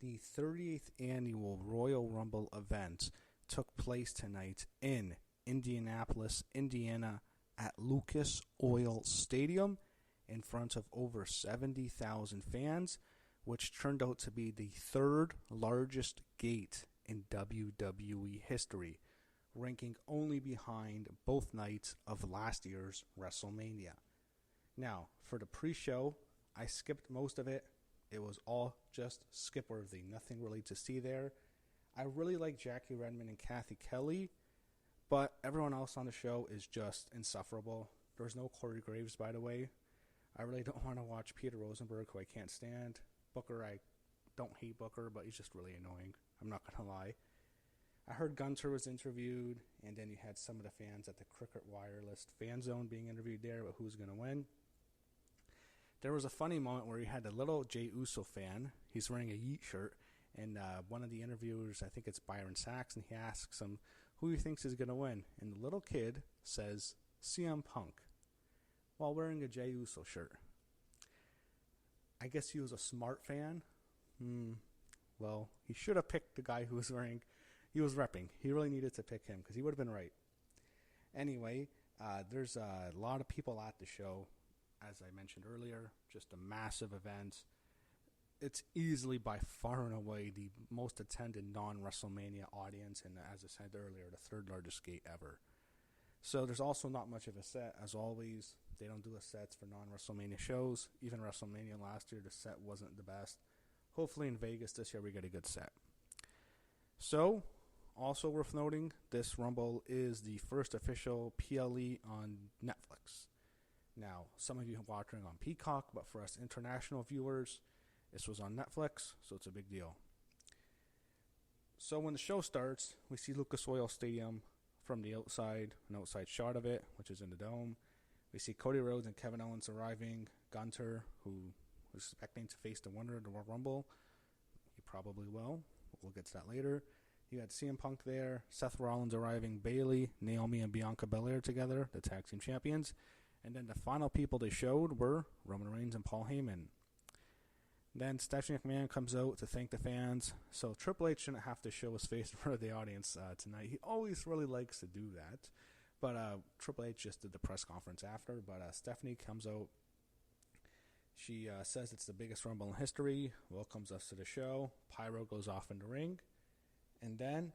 The 30th annual Royal Rumble event took place tonight in Indianapolis, Indiana, at Lucas Oil Stadium in front of over 70,000 fans, which turned out to be the third largest gate in WWE history, ranking only behind both nights of last year's WrestleMania. Now, for the pre-show, I skipped most of it. It was all just skip-worthy, nothing really to see there. I really like Jackie Redmond and Kathy Kelly, but everyone else on the show is just insufferable. There's no Corey Graves, by the way. I really don't want to watch Peter Rosenberg, who I can't stand. Booker, I don't hate Booker, but he's just really annoying. I'm not going to lie. I heard Gunter was interviewed, and then you had some of the fans at the Cricket Wireless fan zone being interviewed there about who's going to win. There was a funny moment where you had a little Jey Uso fan. He's wearing a Yeet shirt, and one of the interviewers, I think it's Byron Saxon, he asks him who he thinks is going to win. And the little kid says CM Punk while wearing a Jey Uso shirt. I guess he was a smart fan. Well, he should have picked the guy who was wearing... He was repping. He really needed to pick him because he would have been right. Anyway, there's a lot of people at the show. As I mentioned earlier, just a massive event. It's easily by far and away the most attended non-WrestleMania audience, and as I said earlier, the third largest gate ever. So there's also not much of a set. As always, they don't do a sets for non-WrestleMania shows. Even WrestleMania last year, the set wasn't the best. Hopefully in Vegas this year we get a good set. So, also worth noting, this Rumble is the first official PLE on Netflix. Now, some of you are watching on Peacock, but for us international viewers, this was on Netflix, so it's a big deal. So when the show starts, we see Lucas Oil Stadium from the outside, an outside shot of it, which is in the dome. We see Cody Rhodes and Kevin Owens arriving. Gunter, who was expecting to face the winner of the Royal Rumble, he probably will. We'll get to that later. You had CM Punk there, Seth Rollins arriving, Bayley, Naomi, and Bianca Belair together, the tag team champions. And then the final people they showed were Roman Reigns and Paul Heyman. Then Stephanie McMahon comes out to thank the fans. So Triple H shouldn't have to show his face in front of the audience tonight. He always really likes to do that. But Triple H just did the press conference after. But Stephanie comes out. She says it's the biggest Rumble in history, welcomes us to the show. Pyro goes off in the ring. And then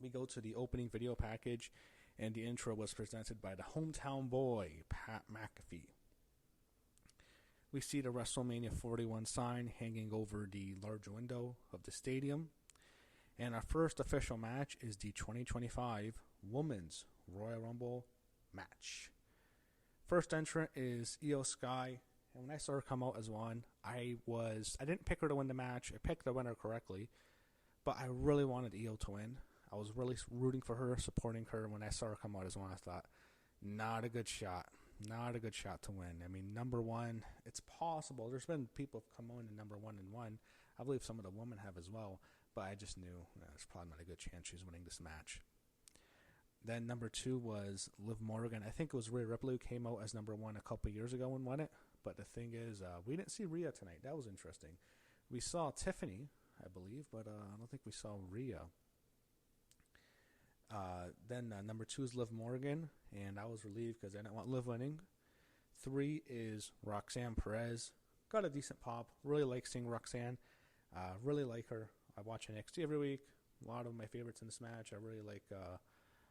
we go to the opening video package, and the intro was presented by the hometown boy, Pat McAfee. We see the WrestleMania 41 sign hanging over the large window of the stadium. And our first official match is the 2025 Women's Royal Rumble match. First entrant is Io Sky. And when I saw her come out as one, I didn't pick her to win the match. I picked the winner correctly, but I really wanted Io to win. I was really rooting for her, supporting her. When I saw her come out as one, I thought, not a good shot. Not a good shot to win. I mean, number one, it's possible. There's been people who've come on in number one and won. I believe some of the women have as well, but I just knew there's probably not a good chance she's winning this match. Then number two was Liv Morgan. I think it was Rhea Ripley who came out as number one a couple years ago and won it. But the thing is, we didn't see Rhea tonight. That was interesting. We saw Tiffany, I believe, but I don't think we saw Rhea. Then number two is Liv Morgan, and I was relieved because I didn't want Liv winning. Three is Roxanne Perez. Got a decent pop. Really like seeing Roxanne. Really like her. I watch NXT every week. A lot of my favorites in this match. I really like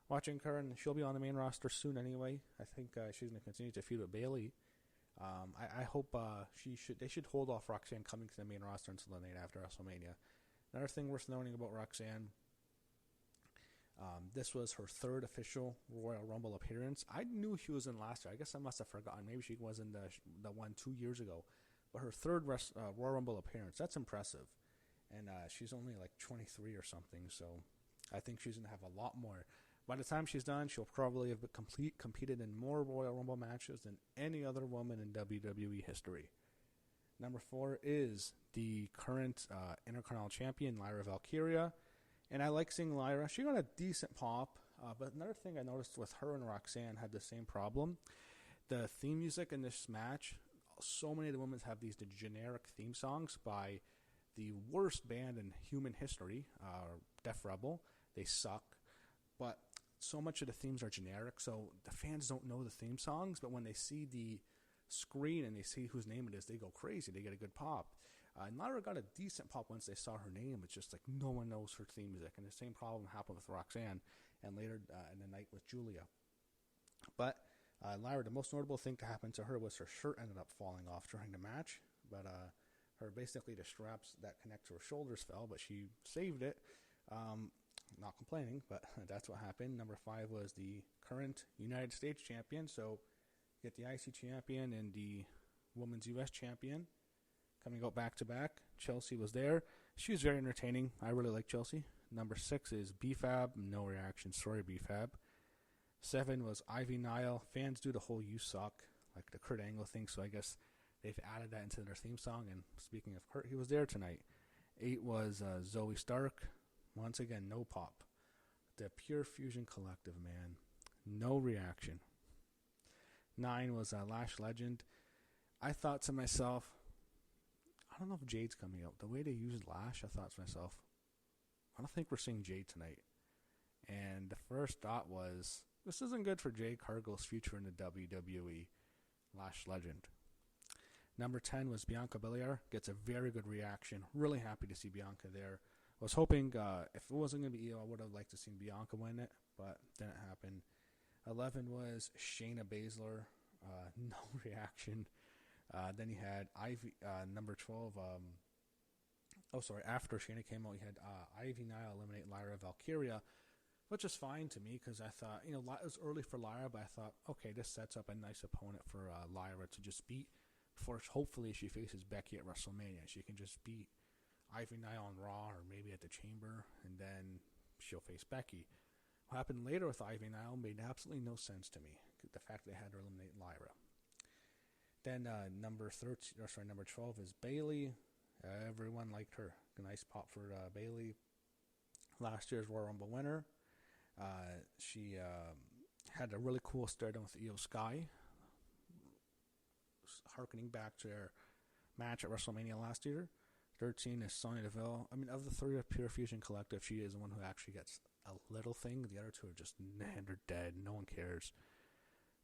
watching her, and she'll be on the main roster soon anyway. I think she's going to continue to feud with Bayley. I hope they should hold off Roxanne coming to the main roster until the night after WrestleMania. Another thing worth noting about Roxanne, this was her third official Royal Rumble appearance. I knew she was in last year. I guess I must have forgotten. Maybe she was in the one 2 years ago. But her third Royal Rumble appearance, that's impressive. And she's only like 23 or something, so I think she's going to have a lot more. By the time she's done, she'll probably have competed in more Royal Rumble matches than any other woman in WWE history. Number four is the current Intercontinental Champion, Lyra Valkyria. And I like seeing Lyra. She got a decent pop. But another thing I noticed with her and Roxanne had the same problem. The theme music in this match, so many of the women have these generic theme songs by the worst band in human history, Def Rebel. They suck, but so much of the themes are generic, so the fans don't know the theme songs, but when they see the screen and they see whose name it is, they go crazy. They get a good pop. Lyra got a decent pop once they saw her name. It's just like no one knows her theme music, and the same problem happened with Roxanne and later in the night with Julia. But Lyra, the most notable thing to happen to her was her shirt ended up falling off during the match, but basically the straps that connect to her shoulders fell, but she saved it. Not complaining, but that's what happened. Number 5 was the current United States champion, so you get the IC champion and the Women's US champion coming out back-to-back. Chelsea was there. She was very entertaining. I really like Chelsea. Number 6 is B-Fab. No reaction. Sorry, B-Fab. 7 was Ivy Nile. Fans do the whole "you suck," like the Kurt Angle thing, so I guess they've added that into their theme song. And speaking of Kurt, he was there tonight. 8 was Zoe Stark. Once again, no pop. The Pure Fusion Collective, man. No reaction. 9 was Lash Legend. I thought to myself, I don't know if Jade's coming out. The way they used Lash, I thought to myself, I don't think we're seeing Jade tonight. And the first thought was, this isn't good for Jade Cargill's future in the WWE. Lash Legend. Number 10 was Bianca Belair. Gets a very good reaction. Really happy to see Bianca there. I was hoping if it wasn't going to be Io, I would have liked to see Bianca win it, but didn't happen. 11 was Shayna Baszler. No reaction. Then you had Ivy, number 12. After Shayna came out, you had Ivy Nile eliminate Lyra Valkyria, which is fine to me because I thought, it was early for Lyra, but I thought, okay, this sets up a nice opponent for Lyra to just beat before hopefully she faces Becky at WrestleMania. She can just beat Ivy Nile on Raw or maybe at the Chamber, and then she'll face Becky. What happened later with Ivy Nile made absolutely no sense to me. The fact they had to eliminate Lyra. Then number 12 is Bayley. Everyone liked her. A nice pop for Bayley. Last year's Royal Rumble winner. She had a really cool stardom with Io Sky, harkening back to their match at WrestleMania last year. 13 is Sonya Deville. I mean, of the 3 of Pure Fusion Collective, she is the one who actually gets a little thing. The other 2 are just, they're dead. No one cares.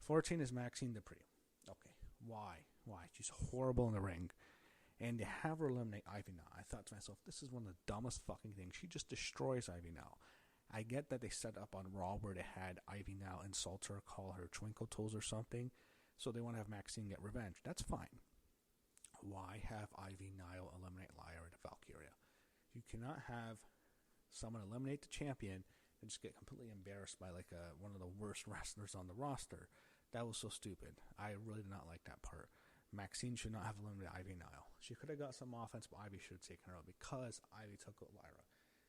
14 is Maxine Dupree. Okay, why? She's horrible in the ring. And to have her eliminate Ivy Nile, I thought to myself, this is one of the dumbest fucking things. She just destroys Ivy Nile. I get that they set up on Raw where they had Ivy Nile insult her, call her Twinkle Toes or something, so they want to have Maxine get revenge. That's fine. Why have Ivy Nile eliminate Lyra to Valkyria? You cannot have someone eliminate the champion and just get completely embarrassed by one of the worst wrestlers on the roster. That was so stupid. I really did not like that part. Maxine should not have eliminated Ivy Nile. She could have got some offense, but Ivy should have taken her out because Ivy took out Lyra.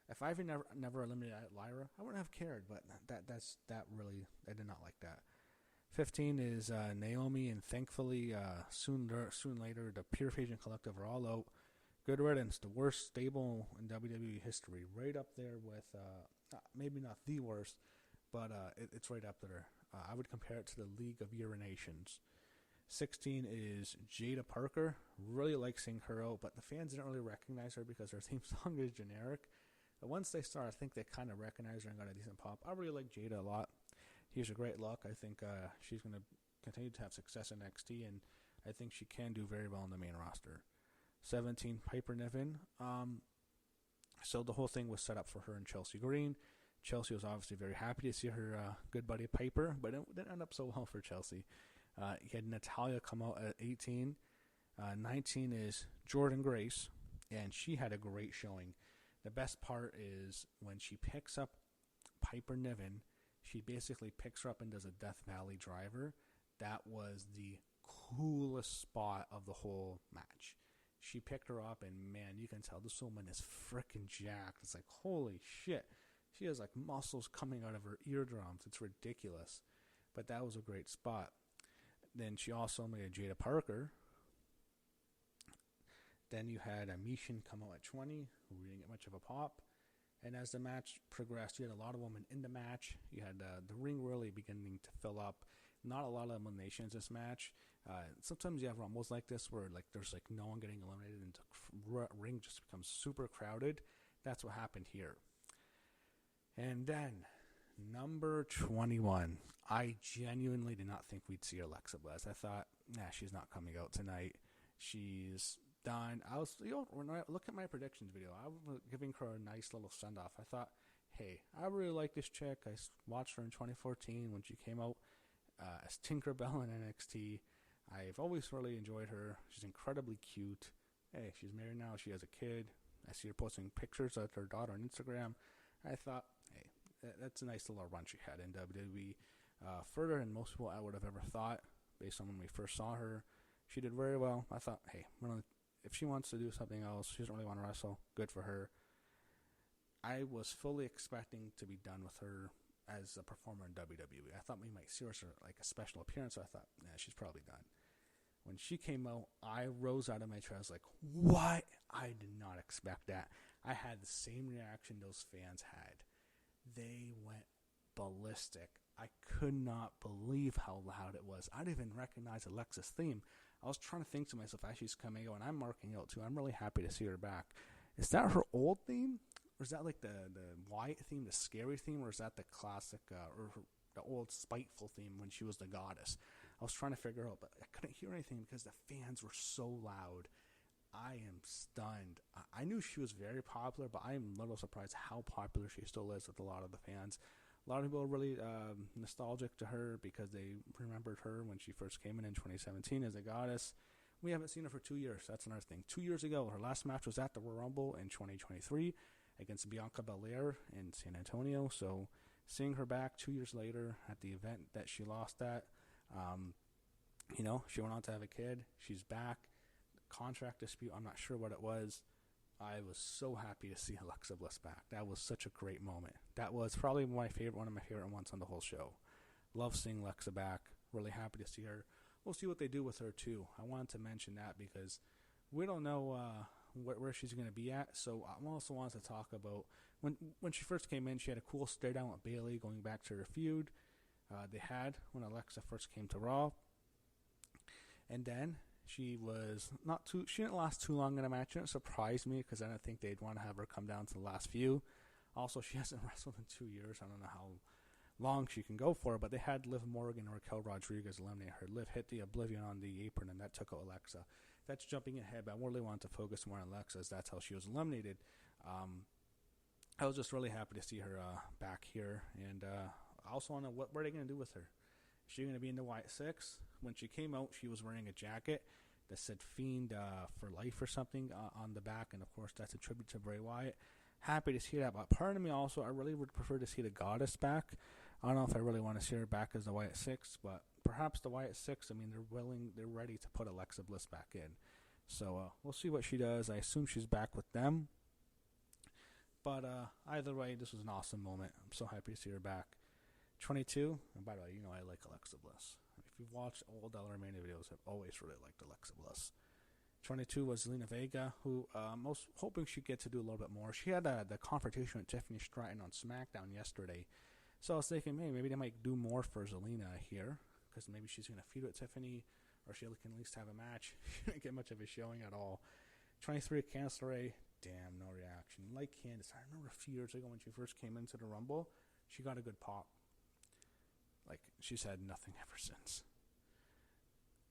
If Ivy never eliminated Lyra, I wouldn't have cared, but I did not like that. 15 is Naomi, and thankfully, soon later, the Pure Fusion Collective are all out. Good riddance, the worst stable in WWE history, right up there with, maybe not the worst, but it's right up there. I would compare it to the League of Urinations. 16 is Jada Parker. Really like seeing her out, but the fans didn't really recognize her because her theme song is generic. But once they start, I think they kind of recognize her and got a decent pop. I really like Jada a lot. Here's a great look. I think she's going to continue to have success in NXT, and I think she can do very well in the main roster. 17, Piper Niven. So the whole thing was set up for her and Chelsea Green. Chelsea was obviously very happy to see her good buddy Piper, but it didn't end up so well for Chelsea. You had Natalya come out at 18. 19 is Jordan Grace, and she had a great showing. The best part is when she picks up Piper Niven, she basically picks her up and does a Death Valley driver. That was the coolest spot of the whole match. She picked her up, and man, you can tell this woman is freaking jacked. It's like, holy shit. She has like muscles coming out of her eardrums. It's ridiculous. But that was a great spot. Then she also made a Jada Parker. Then you had a Mishin come out at 20, who didn't get much of a pop. And as the match progressed, you had a lot of women in the match. You had the ring really beginning to fill up. Not a lot of eliminations this match. Sometimes you have rumbles like this where like there's like no one getting eliminated and the ring just becomes super crowded. That's what happened here. And then number 21. I genuinely did not think we'd see Alexa Bliss. I thought, she's not coming out tonight. She's done. I was, when I look at my predictions video, I was giving her a nice little send off. I thought, hey, I really like this chick. I watched her in 2014 when she came out as Tinkerbell in NXT. I've always really enjoyed her. She's incredibly cute. Hey, she's married now. She has a kid. I see her posting pictures of her daughter on Instagram. I thought, hey, that's a nice little run she had in WWE. Further than most people I would have ever thought, based on when we first saw her. She did very well. I thought, hey, if she wants to do something else, she doesn't really want to wrestle, good for her. I was fully expecting to be done with her as a performer in WWE. I thought we might see her as like a special appearance, so I thought, she's probably done. When she came out, I rose out of my chair. I was like, what? I did not expect that. I had the same reaction those fans had. They went ballistic. I could not believe how loud it was. I didn't even recognize Alexa's theme. I was trying to think to myself as she's coming out, and I'm marking out too. I'm really happy to see her back. Is that her old theme? Or is that like the Wyatt theme, the scary theme? Or is that the classic, the old spiteful theme when she was the goddess? I was trying to figure out, but I couldn't hear anything because the fans were so loud. I am stunned. I knew she was very popular, but I am a little surprised how popular she still is with a lot of the fans. A lot of people are really nostalgic to her because they remembered her when she first came in 2017 as a goddess. We haven't seen her for 2 years. That's another thing. 2 years ago, her last match was at the Royal Rumble in 2023 against Bianca Belair in San Antonio. So seeing her back 2 years later at the event that she lost at, she went on to have a kid. She's back. Contract dispute, I'm not sure what it was. I was so happy to see Alexa Bliss back. That was such a great moment. That was probably one of my favorite ones on the whole show. Love seeing Alexa back. Really happy to see her. We'll see what they do with her too. I wanted to mention that because we don't know where she's going to be at. So I also wanted to talk about when she first came in, she had a cool stare down with Bayley going back to her feud they had when Alexa first came to Raw. And then she didn't last too long in a match. It surprised me because I didn't think they'd want to have her come down to the last few. Also, she hasn't wrestled in 2 years. I don't know how long she can go for, but they had Liv Morgan and Raquel Rodriguez eliminate her. Liv hit the Oblivion on the apron, and that took out Alexa. That's jumping ahead, but I really wanted to focus more on Alexa, as that's how she was eliminated. I was just really happy to see her back here, and I also want to know what are they going to do with her. Is she going to be in the Wyatt 6? When she came out, she was wearing a jacket that said Fiend for Life or something on the back, and of course that's a tribute to Bray Wyatt. Happy to see that, but part of me also, I really would prefer to see the Goddess back. I don't know if I really want to see her back as the Wyatt 6, but perhaps the Wyatt 6, I mean, they're ready to put Alexa Bliss back in. So we'll see what she does. I assume she's back with them. But either way, this was an awesome moment. I'm so happy to see her back. 22, and by the way, I like Alexa Bliss. If you've watched old LRMania videos, I've always really liked Alexa Bliss. 22 was Zelina Vega, who I was hoping she'd get to do a little bit more. She had the confrontation with Tiffany Stratton on SmackDown yesterday. So I was thinking, maybe they might do more for Zelina here, because maybe she's going to feud with Tiffany, or she can at least have a match. She didn't get much of a showing at all. 23, Candice LeRae, damn, no reaction. Like Candice, I remember a few years ago when she first came into the Rumble, she got a good pop. Like, she's had nothing ever since.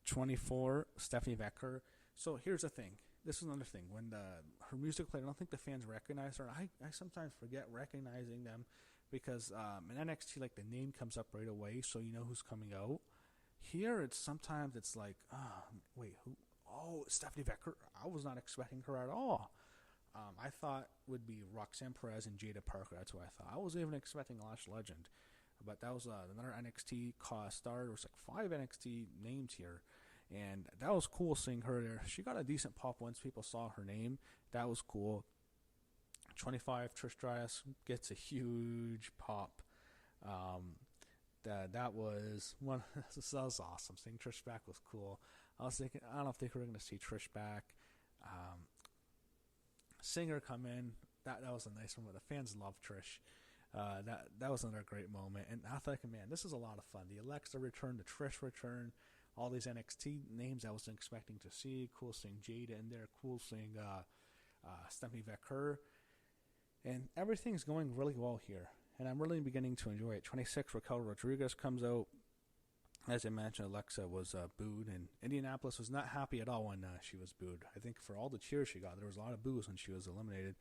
24, Stephanie Becker. So here's the thing. This is another thing. When her music played, I don't think the fans recognize her. I sometimes forget recognizing them because in NXT, like, the name comes up right away, so you know who's coming out. Here, sometimes it's like, wait, who? Oh, Stephanie Becker. I was not expecting her at all. I thought would be Roxanne Perez and Jada Parker. That's what I thought. I wasn't even expecting Lash Legend. But that was another NXT star. There was like 5 NXT names here. And that was cool seeing her there. She got a decent pop once people saw her name. That was cool. 25, Trish Stratus gets a huge pop. That was one. That was awesome. Seeing Trish back was cool. I was thinking, I don't think we're going to see Trish back. Seeing her come in, that was a nice one. But the fans love Trish. That was another great moment. And I thought, man, this is a lot of fun. The Alexa return, the Trish return, all these NXT names I wasn't expecting to see. Cool seeing Jada in there. Cool seeing Stephanie Becker. And everything's going really well here. And I'm really beginning to enjoy it. 26, Raquel Rodriguez comes out. As I mentioned, Alexa was booed. And Indianapolis was not happy at all when she was booed. I think for all the cheers she got, there was a lot of boos when she was eliminated.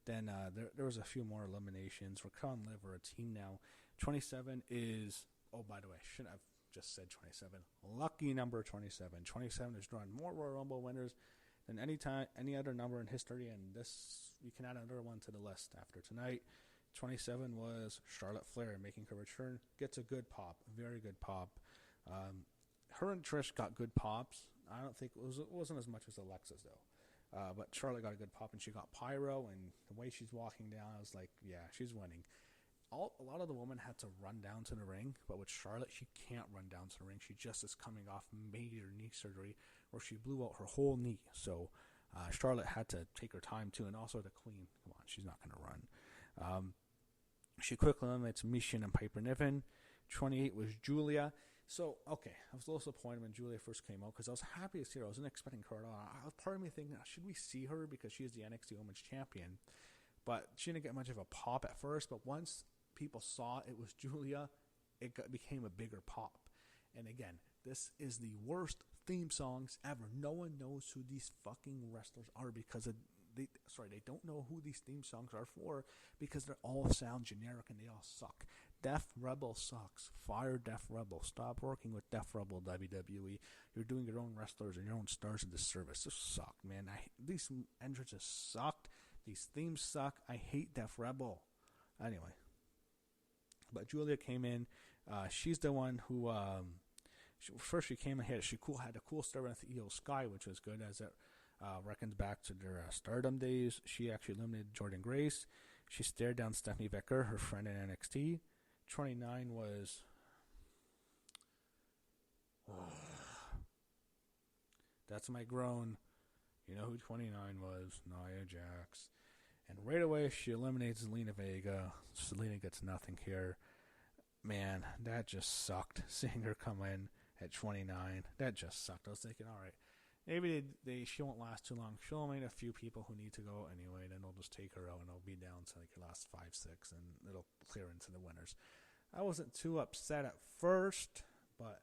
Then there was a few more eliminations. Raquel and Liv are a team now. 27 is, oh, by the way, shouldn't have just said 27. Lucky number 27. 27 has drawn more Royal Rumble winners than any other number in history, and this, you can add another one to the list after tonight. 27 was Charlotte Flair making her return. Gets a good pop, very good pop. Her and Trish got good pops. I don't think it wasn't as much as Alexa's though. But Charlotte got a good pop, and she got pyro, and the way she's walking down, I was like, yeah, she's winning. A lot of the women had to run down to the ring, but with Charlotte, she can't run down to the ring. She just is coming off major knee surgery where she blew out her whole knee. So Charlotte had to take her time too, and also the Queen. Come on, she's not going to run. She quickly eliminates Michin and Piper Niven. 28 was Julia. So, okay, I was a little disappointed when Julia first came out because I was happy to see her. I wasn't expecting her at all. I was part of me thinking, should we see her because she is the NXT Women's Champion? But she didn't get much of a pop at first. But once people saw it was Julia, it became a bigger pop. And again, this is the worst theme songs ever. No one knows who these fucking wrestlers are because they don't know who these theme songs are for because they all sound generic and they all suck. Def Rebel sucks. Fire Def Rebel. Stop working with Def Rebel, WWE. You're doing your own wrestlers and your own stars of the service. This sucked, man. These entrances sucked. These themes suck. I hate Def Rebel. Anyway. But Julia came in. She's the one who... first she came in here. She had a cool start with Io Sky, which was good as it reckons back to their Stardom days. She actually eliminated Jordan Grace. She stared down Stephanie Becker, her friend in NXT. 29 was... That's my groan. You know who 29 was? Nia Jax. And right away, she eliminates Zelina Vega. Zelina gets nothing here. Man, that just sucked, seeing her come in at 29. That just sucked. I was thinking, all right, maybe she won't last too long. She'll eliminate a few people who need to go anyway, then they'll just take her out, and it'll be down to like your last 5, 6, and it'll clear into the winners. I wasn't too upset at first, but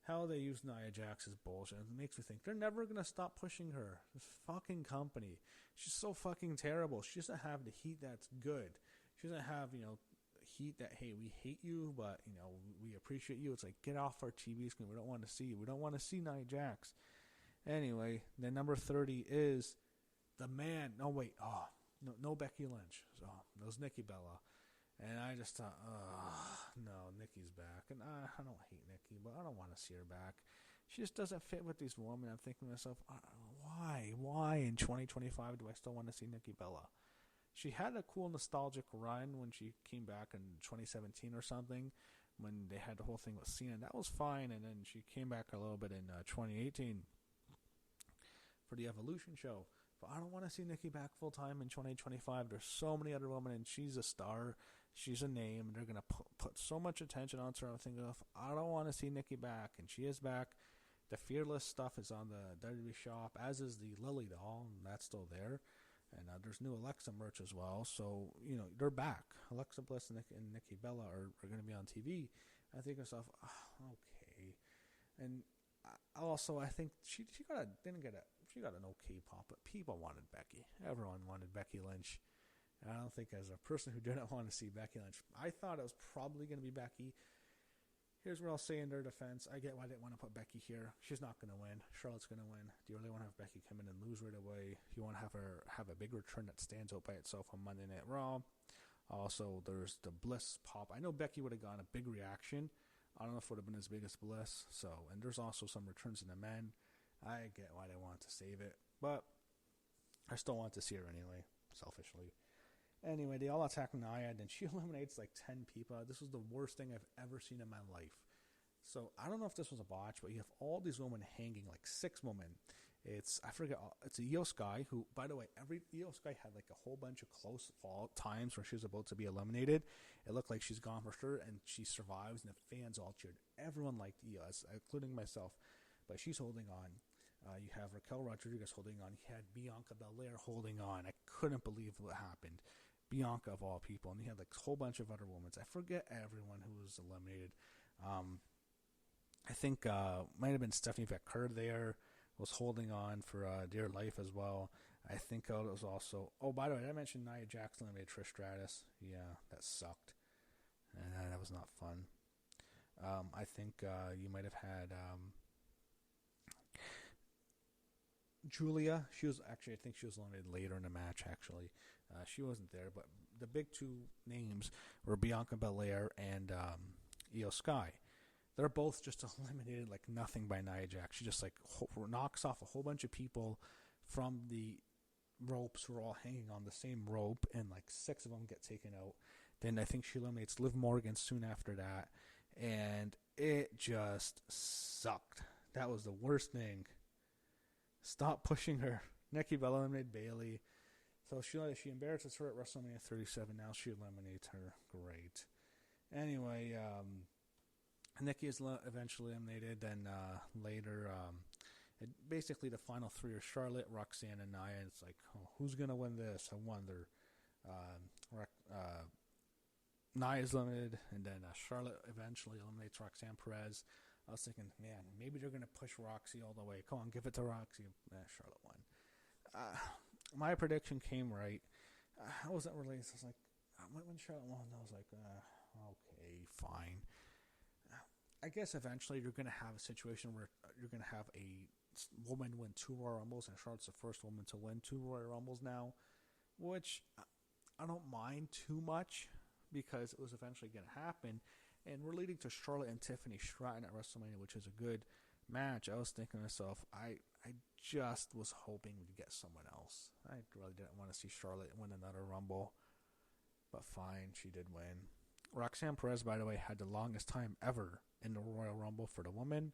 how they use Nia Jax is bullshit. It makes me think they're never going to stop pushing her. This fucking company. She's so fucking terrible. She doesn't have the heat that's good. She doesn't have, heat that, hey, we hate you, but, we appreciate you. It's like, get off our TV screen. We don't want to see you. We don't want to see Nia Jax. Anyway, then number 30 is the man. No, wait. Oh, no Becky Lynch. So, it was Nikki Bella. And I just thought, no, Nikki's back. And I don't hate Nikki, but I don't want to see her back. She just doesn't fit with these women. I'm thinking to myself, why in 2025 do I still want to see Nikki Bella? She had a cool nostalgic run when she came back in 2017 or something, when they had the whole thing with Cena. That was fine, and then she came back a little bit in 2018 for the Evolution show. But I don't want to see Nikki back full-time in 2025. There's so many other women, and she's a star. She's a name, and they're going to put so much attention onto her. I'm thinking, I don't want to see Nikki back, and she is back. The Fearless stuff is on the WWE shop, as is the Lily doll, and that's still there. And there's new Alexa merch as well. So, they're back. Alexa Bliss and Nikki Bella are going to be on TV. I think to myself, okay. And also, I think she got an okay pop, but people wanted Becky. Everyone wanted Becky Lynch. And I don't think, as a person who didn't want to see Becky Lynch, I thought it was probably going to be Becky. Here's what I'll say in their defense. I get why they didn't want to put Becky here. She's not going to win. Charlotte's going to win. Do you really want to have Becky come in and lose right away? You want to have a big return that stands out by itself on Monday Night Raw. Also, there's the Bliss pop. I know Becky would have gotten a big reaction. I don't know if it would have been as big as Bliss. And there's also some returns in the men. I get why they want to save it. But I still want to see her anyway, selfishly. Anyway, they all attack Nia, and then she eliminates like 10 people. This was the worst thing I've ever seen in my life. So I don't know if this was a botch, but you have all these women hanging, like 6 women. I forget, it's a Io Sky who, by the way, every Io Sky had like a whole bunch of close fall times where she was about to be eliminated. It looked like she's gone for sure, and she survives, and the fans all cheered. Everyone liked Io, including myself, but she's holding on. You have Raquel Rodriguez holding on. You had Bianca Belair holding on. I couldn't believe what happened. Bianca, of all people. And you had like a whole bunch of other women. I forget everyone who was eliminated. I think might have been Stephanie Becker there. Was holding on for dear life as well. I think it was also... Oh, by the way, I mentioned Nia Jax eliminated Trish Stratus. Yeah, that sucked. And that was not fun. I think you might have had... Julia, I think she was eliminated later in the match, actually. She wasn't there, but the big two names were Bianca Belair and Io Sky. They're both just eliminated like nothing by Nia Jax. She just like knocks off a whole bunch of people from the ropes who are all hanging on the same rope, and like 6 of them get taken out. Then I think she eliminates Liv Morgan soon after that, and it just sucked. That was the worst thing. Stop pushing her. Nikki Bella eliminated Bayley. So she embarrasses her at WrestleMania 37. Now she eliminates her. Great. Anyway, Nikki is eventually eliminated. Then later, basically the final 3 are Charlotte, Roxanne, and Nia. It's like, oh, who's going to win this? I wonder. Nia's eliminated, and then Charlotte eventually eliminates Roxanne Perez. I was thinking, man, maybe they're going to push Roxy all the way. Come on, give it to Roxy. Charlotte won. My prediction came right. I wasn't really... I was like, when Charlotte won, I was like, okay, fine. I guess eventually you're going to have a situation where you're going to have a woman win 2 Royal Rumbles, and Charlotte's the first woman to win 2 Royal Rumbles now, which I don't mind too much because it was eventually going to happen. And we're leading to Charlotte and Tiffany Stratton at WrestleMania, which is a good match. I was thinking to myself, I just was hoping we'd get someone else. I really didn't want to see Charlotte win another Rumble. But fine, she did win. Roxanne Perez, by the way, had the longest time ever in the Royal Rumble for the woman.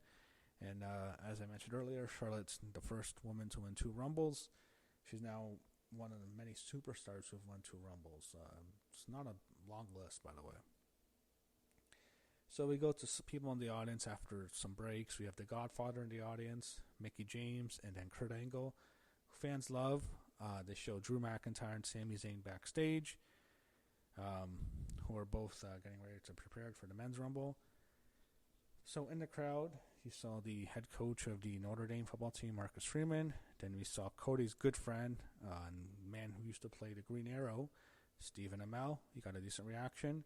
And as I mentioned earlier, Charlotte's the first woman to win 2 Rumbles. She's now one of the many superstars who've won 2 Rumbles. It's not a long list, by the way. So we go to people in the audience after some breaks. We have the Godfather in the audience, Mickie James, and then Kurt Angle, who fans love. They show Drew McIntyre and Sami Zayn backstage, who are both getting ready to prepare for the Men's Rumble. So in the crowd, you saw the head coach of the Notre Dame football team, Marcus Freeman. Then we saw Cody's good friend, man who used to play the Green Arrow, Stephen Amell. He got a decent reaction.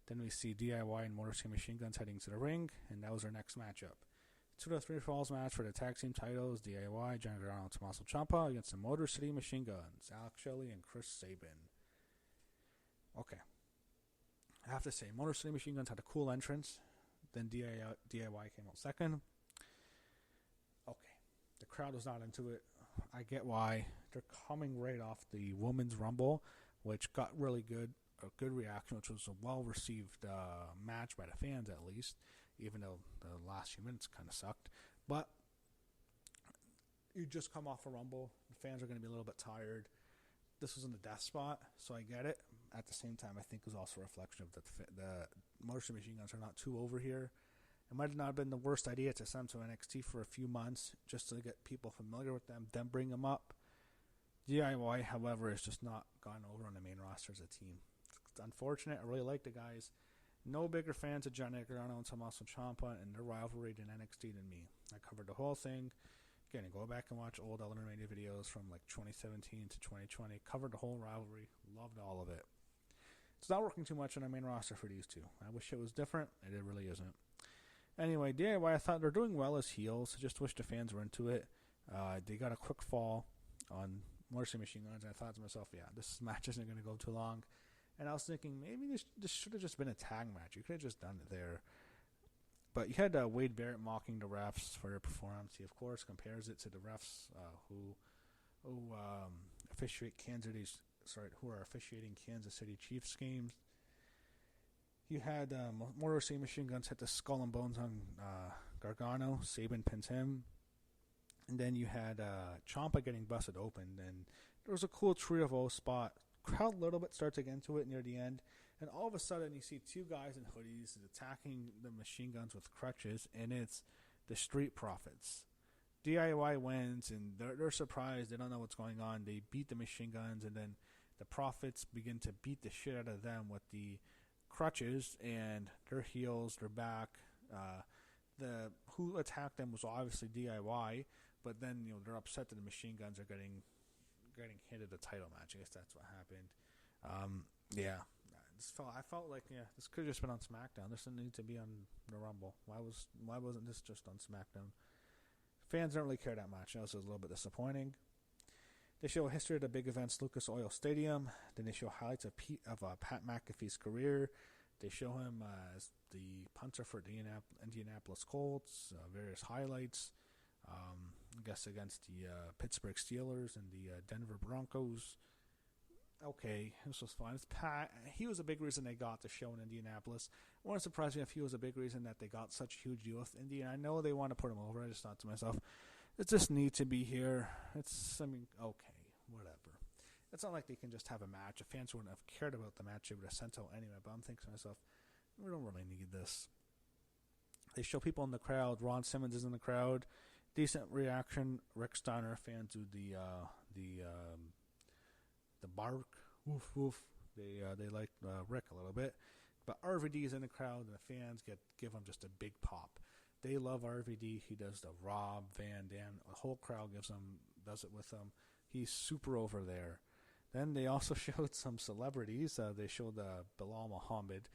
Then we see DIY and Motor City Machine Guns heading to the ring, and that was our next matchup. 2 out of 3 falls match for the tag team titles, DIY, John Gargano and Tomasso Ciampa against the Motor City Machine Guns, Alex Shelley and Chris Sabin. Okay. I have to say, Motor City Machine Guns had a cool entrance. Then DIY came out second. Okay. The crowd was not into it. I get why. They're coming right off the Women's Rumble, which got really good. A good reaction, which was a well-received match by the fans, at least, even though the last few minutes kind of sucked. But you just come off a Rumble. The fans are going to be a little bit tired. This was in the death spot, so I get it. At the same time, I think it was also a reflection of the Motor City Machine Guns are not too over here. It might have not been the worst idea to send them to NXT for a few months just to get people familiar with them, then bring them up. DIY, however, has just not gone over on the main roster as a team. It's unfortunate. I really like the guys. No bigger fans of Johnny Gargano and Tomasso Ciampa and their rivalry in NXT than me. I covered the whole thing. Again, go back and watch old LRMania videos from like 2017 to 2020. Covered the whole rivalry. Loved all of it. It's not working too much on the main roster for these two. I wish it was different. It really isn't. Anyway, DIY, I thought they're doing well as heels. I just wish the fans were into it. They got a quick fall on Motor City Machine Guns, and I thought to myself, yeah, this match isn't going to go too long. And I was thinking, maybe this should have just been a tag match. You could have just done it there. But you had Wade Barrett mocking the refs for their performance. He, of course, compares it to the refs who officiate who are officiating Kansas City Chiefs games. You had Motor City Machine Guns hit the skull and bones on Gargano. Sabin pins him. And then you had Ciampa getting busted open. And there was a cool trio of O spot. Crowd a little bit starts to get into it near the end. And all of a sudden, you see two guys in hoodies attacking the machine guns with crutches. And it's the Street Profits. DIY wins, and they're surprised. They don't know what's going on. They beat the machine guns, and then the Profits begin to beat the shit out of them with the crutches, and their heels, their back. The who attacked them was obviously DIY, but then they're upset that the machine guns are getting handed the title match. I guess that's what happened. Yeah, I felt like this could have just been on SmackDown. This didn't need to be on the Rumble. Why wasn't this just on SmackDown? Fans don't really care that much. This was a little bit disappointing. They show a history of the big events, Lucas Oil Stadium. Then they show highlights of Pat McAfee's career. They show him as the punter for the Indianapolis Colts, various highlights. I guess against the Pittsburgh Steelers and the Denver Broncos. Okay, this was fun. It's Pat. He was a big reason they got the show in Indianapolis. It wouldn't surprise me if he was a big reason that they got such a huge deal with Indy. And I know they want to put him over. I just thought to myself, it just need to be here. Okay, whatever. It's not like they can just have a match. If fans wouldn't have cared about the match, they would have sent out anyway. But I'm thinking to myself, we don't really need this. They show people in the crowd. Ron Simmons is in the crowd. Decent reaction. Rick Steiner fans do the bark, woof woof. They like Rick a little bit, but RVD is in the crowd, and the fans give him just a big pop. They love RVD. He does the Rob Van Dam. The whole crowd does it with him. He's super over there. Then they also showed some celebrities. They showed Bilal Muhammad.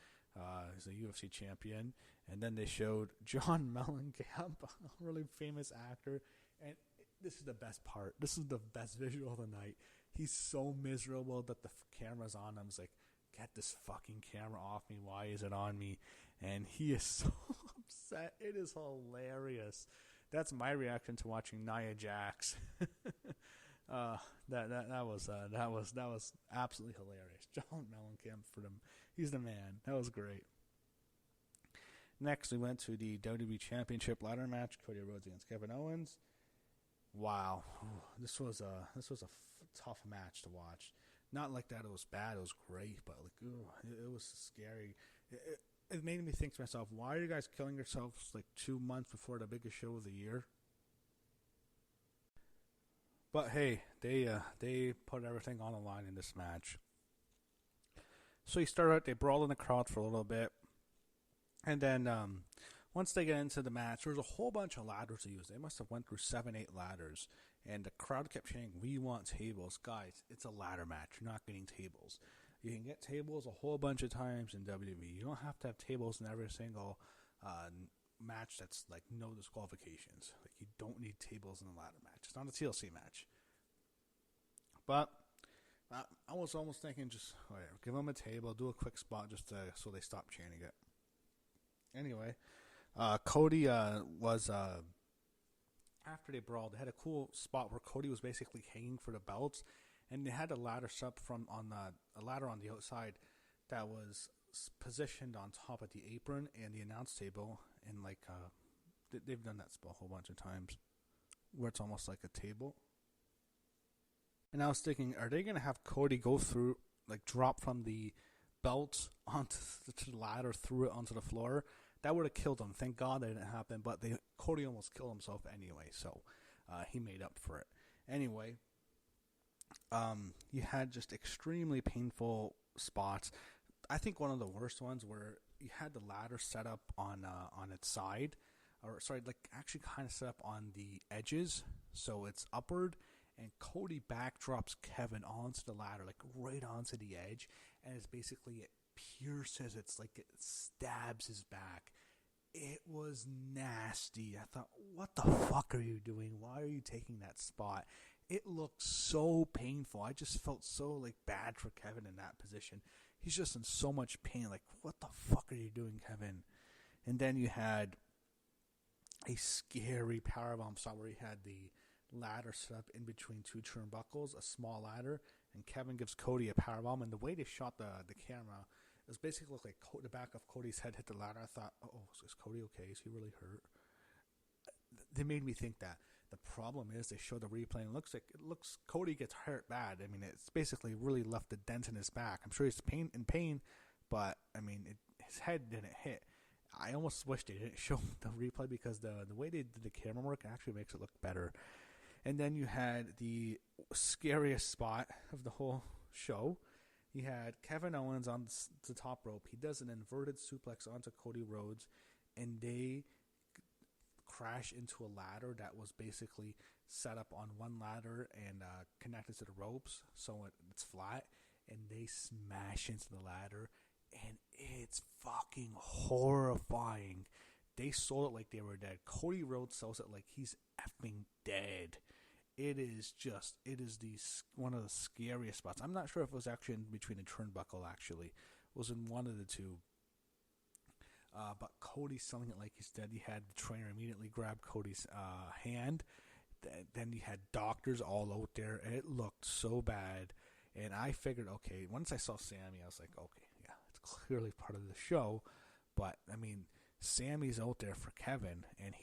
He's a UFC champion, and then they showed John Mellencamp, a really famous actor. And this is the best part. This is the best visual of the night. He's so miserable that the camera's on him. He's like, get this fucking camera off me. Why is it on me? And he is so upset. It is hilarious. That's my reaction to watching Nia Jax. That was absolutely hilarious. John Mellencamp for them. He's the man. That was great. Next, we went to the WWE Championship ladder match. Cody Rhodes against Kevin Owens. Wow, this was a tough match to watch. Not like that it was bad, it was great, but it was scary. It made me think to myself, why are you guys killing yourselves 2 months before the biggest show of the year? But hey, they put everything on the line in this match. So you start out, they brawl in the crowd for a little bit, and then once they get into the match, there was a whole bunch of ladders to use. They must have went through 7-8 ladders. And the crowd kept saying, we want tables. Guys, it's a ladder match. You're not getting tables. You can get tables a whole bunch of times in WWE. You don't have to have tables in every single match that's no disqualifications. You don't need tables in a ladder match. It's not a TLC match. But I was almost thinking just, whatever, give them a table, do a quick spot just so they stop chanting it. Anyway. Cody was, after they brawled, they had a cool spot where Cody was basically hanging for the belts, and they had a ladder set a ladder on the outside that was positioned on top of the apron and the announce table, and they've done that spot a whole bunch of times, where it's almost like a table. And I was thinking, are they going to have Cody go through, drop from the belt onto the ladder, through it onto the floor? That would have killed him. Thank God that didn't happen, but Cody almost killed himself anyway, so he made up for it. Anyway, you had just extremely painful spots. I think one of the worst ones where you had the ladder set up on its side, actually kind of set up on the edges, so it's upward, and Cody backdrops Kevin onto the ladder, right onto the edge, and it's basically it pierces, it stabs his back. It was nasty. I thought, what the fuck are you doing? Why are you taking that spot? It looked so painful. I just felt so bad for Kevin in that position. He's just in so much pain. What the fuck are you doing, Kevin? And then you had a scary powerbomb spot where he had the ladder set up in between two turnbuckles, a small ladder, and Kevin gives Cody a powerbomb. And the way they shot the camera, it was basically looked like the back of Cody's head hit the ladder. I thought, oh, is Cody okay? Is he really hurt? They made me think that. The problem is they show the replay and it looks Cody gets hurt bad. I mean, it's basically really left a dent in his back. I'm sure he's in pain, but I mean, his head didn't hit. I almost wish they didn't show the replay because the way they did the camera work actually makes it look better. And then you had the scariest spot of the whole show. You had Kevin Owens on the top rope. He does an inverted suplex onto Cody Rhodes, and they crash into a ladder that was basically set up on one ladder and connected to the ropes, so it's flat, and they smash into the ladder, and it's fucking horrifying. They sold it like they were dead. Cody Rhodes sells it like he's effing dead. It is one of the scariest spots. I'm not sure if it was actually in between the turnbuckle, actually. It was in one of the two. But Cody's selling it like he's dead. He had the trainer immediately grab Cody's hand. Then you had doctors all out there, and it looked so bad. And I figured, okay, once I saw Sammy, I was like, okay, yeah, it's clearly part of the show. But, I mean, Sammy's out there for Kevin, and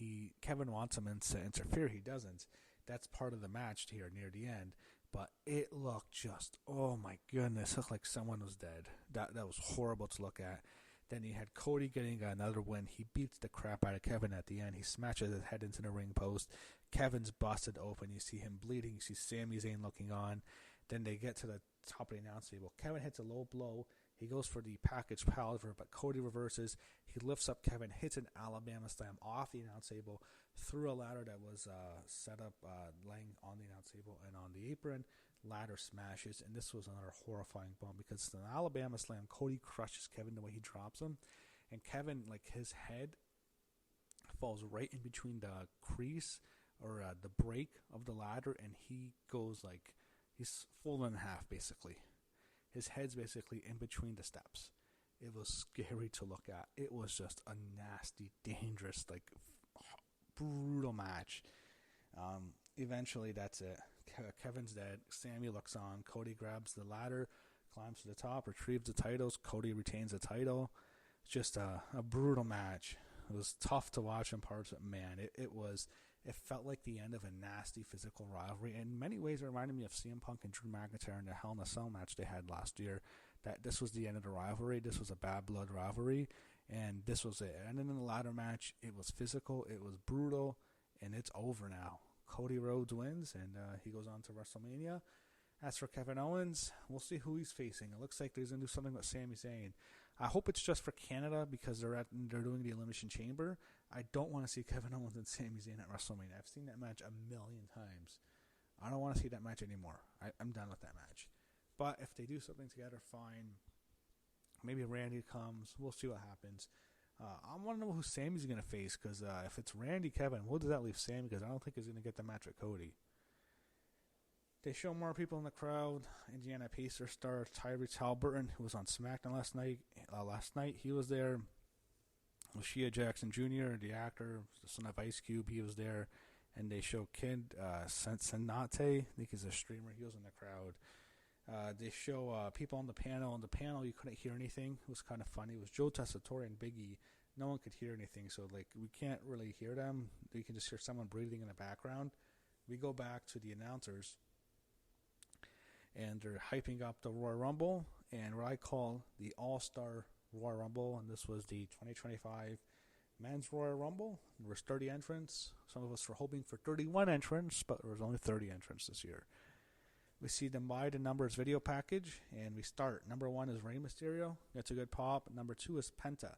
Kevin wants him to interfere. He doesn't. That's part of the match here near the end. But it looked just, oh my goodness, it looked like someone was dead. That was horrible to look at. Then you had Cody getting another win. He beats the crap out of Kevin at the end. He smashes his head into the ring post. Kevin's busted open. You see him bleeding. You see Sami Zayn looking on. Then they get to the top of the announce table. Kevin hits a low blow. He goes for the package palaver, but Cody reverses. He lifts up Kevin, hits an Alabama slam off the announce table, through a ladder that was set up, laying on the announce table and on the apron. Ladder smashes, and this was another horrifying bump because it's an Alabama slam. Cody crushes Kevin the way he drops him, and Kevin, like, his head falls right in between the crease or the break of the ladder, and he goes like he's full in half basically. His head's basically in between the steps. It was scary to look at. It was just a nasty, dangerous, like, brutal match. Eventually, that's it. Kevin's dead. Sammy looks on. Cody grabs the ladder, climbs to the top, retrieves the titles. Cody retains the title. It's just a brutal match. It was tough to watch in parts, but man, it felt like the end of a nasty physical rivalry. In many ways, it reminded me of CM Punk and Drew McIntyre in the Hell in a Cell match they had last year. That this was the end of the rivalry. This was a bad blood rivalry, and this was it. And then in the ladder match, it was physical, it was brutal, and it's over now. Cody Rhodes wins, and he goes on to WrestleMania. As for Kevin Owens, we'll see who he's facing. It looks like he's going to do something with Sami Zayn. I hope it's just for Canada because they're doing the Elimination Chamber. I don't want to see Kevin Owens and Sami Zayn at WrestleMania. I've seen that match a million times. I don't want to see that match anymore. I'm done with that match. But if they do something together, fine. Maybe Randy comes. We'll see what happens. I want to know who Sami's going to face because if it's Randy Kevin, what does that leave Sami? Because I don't think he's going to get the match with Cody. They show more people in the crowd. Indiana Pacers star Tyrese Halliburton, who was on SmackDown last night. He was there. Shea Jackson Jr., the actor, the son of Ice Cube, he was there. And they show Kid Senate, I think he's a streamer. He was in the crowd. They show people on the panel. On the panel, you couldn't hear anything. It was kind of funny. It was Joe Tessitore and Big E. No one could hear anything, so like we can't really hear them. You can just hear someone breathing in the background. We go back to the announcers, and they're hyping up the Royal Rumble, and what I call the All-Star Royal Rumble, and this was the 2025 Men's Royal Rumble. There was 30 entrants. Some of us were hoping for 31 entrants, but there was only 30 entrants this year. We see them by the numbers video package, and we start. Number 1 is Rey Mysterio. That's a good pop. Number 2 is Penta.